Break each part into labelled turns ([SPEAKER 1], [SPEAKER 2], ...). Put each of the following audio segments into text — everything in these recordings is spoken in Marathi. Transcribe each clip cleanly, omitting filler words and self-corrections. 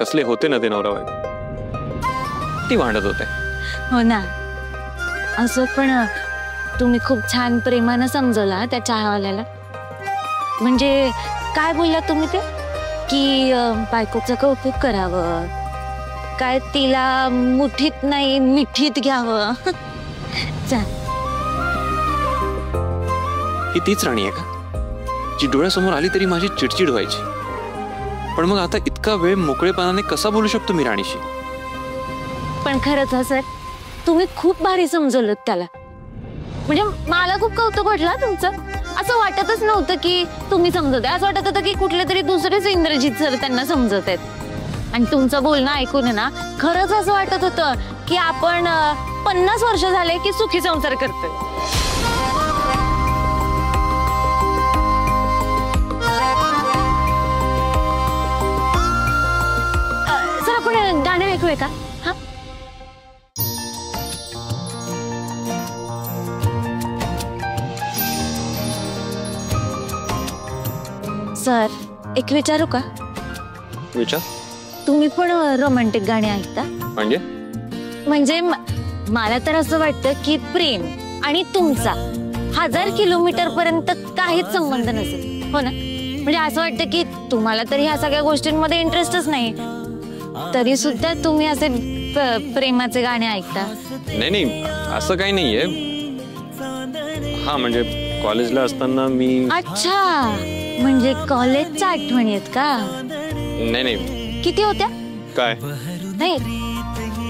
[SPEAKER 1] कसले होते ना ते नवरा बायको, ती भांडत होते.
[SPEAKER 2] हो ना. असं पण तुम्ही खूप छान प्रेमानं समजवला त्या चहावाल्याला. म्हणजे काय बोलला तुम्ही ते की बायकोचं कौतुक करावं, काय तिला मुठीत नाही मिठीत घ्यावं.
[SPEAKER 1] ही तीच राणी आहे का जी डोळ्यासमोर आली तरी माझी चिडचिड व्हायची? पण मग आता इतका वेळ मोकळेपणाने कसा बोलू शकतो मी राणीशी?
[SPEAKER 2] पण खरंच हा सर, तुम्ही खूप भारी समजवलं त्याला. म्हणजे मला खूप कौतुक वाटलं तुमचं. असं वाटतच नव्हतं की तुम्ही समजवते, असं वाटत होतं की कुठले तरी दुसरेच इंद्रजित सर त्यांना समजत आहेत. आणि तुमचं बोलणं ऐकून ना खरंच असं वाटत होतं की आपण 50 वर्ष झाले की सुखी संसार करतोय. सर आपण गाणं ऐकूया का? हा सर, एक विचारू का?
[SPEAKER 1] विचार.
[SPEAKER 2] तुम्ही पण रोमॅन्टिक गाणी ऐकता? म्हणजे मला तर असं वाटतं की प्रेम आणि तुमचा 1000 किलोमीटर पर्यंत काहीच संबंध नसेल, हो ना? म्हणजे असं वाटतं की तुम्हाला तर ह्या सगळ्या गोष्टींमध्ये इंटरेस्टच नाही, तरी सुद्धा तुम्ही असे प्रेमाचे गाणे ऐकता.
[SPEAKER 1] नाही असं काही नाहीये. हा म्हणजे कॉलेजला असताना मी. अच्छा,
[SPEAKER 2] म्हणजे कॉलेजच्या आठवणी आहेत का?
[SPEAKER 1] नाही.
[SPEAKER 2] किती होत्या?
[SPEAKER 1] काय?
[SPEAKER 2] नाही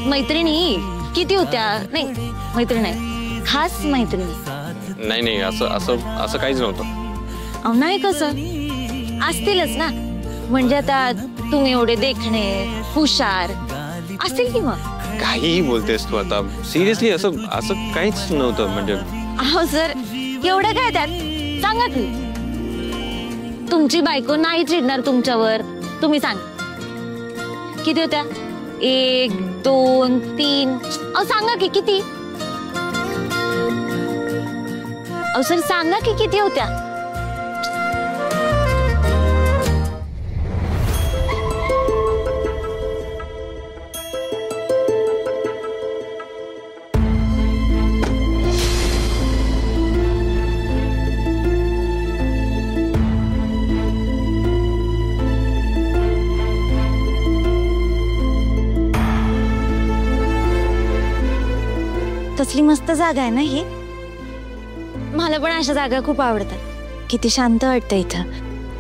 [SPEAKER 2] मैत्रिणी किती होत्या? नाही मैत्रिणी नाही, खास मैत्रिणी.
[SPEAKER 1] नाही असं काहीच नव्हतं.
[SPEAKER 2] नाही कसं असतीलच ना. म्हणजे आता तुम्ही एवढे देखणे हुशार असतील की. मग
[SPEAKER 1] काहीही बोलतेस तू आता? सिरियसली असं काहीच नव्हतं. म्हणजे
[SPEAKER 2] अहो सर, एवढं काय त्यात? सांगा की. तुमची बायको नाही चिडणार तुमच्यावर? तुम्ही सांग किती होत्या? 1 2 3. अहो सांगा की किती? अहो सर सांगा की किती होत्या? कसली मस्त जागा आहे ना ही. मला पण अशा जागा खूप आवडतात. किती शांत वाटतं इथं.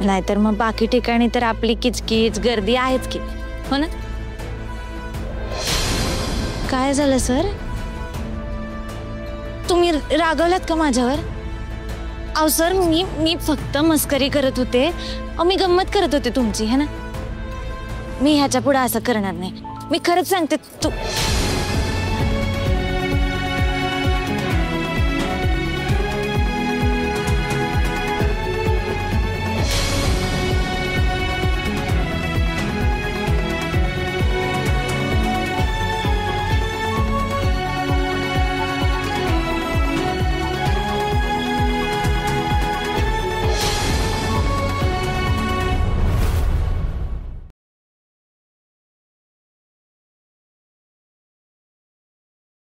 [SPEAKER 2] नाहीतर मग बाकी ठिकाणी तर आपली किचकिच गर्दी आहेच की, हो ना? काय झालं सर? तुम्ही रागवलात का माझ्यावर? अहो सर, मी फक्त मस्करी करत होते. अहो मी गंमत करत होते तुमची, है ना? मी ह्याच्या पुढे असं करणार नाही. मी खरंच सांगते.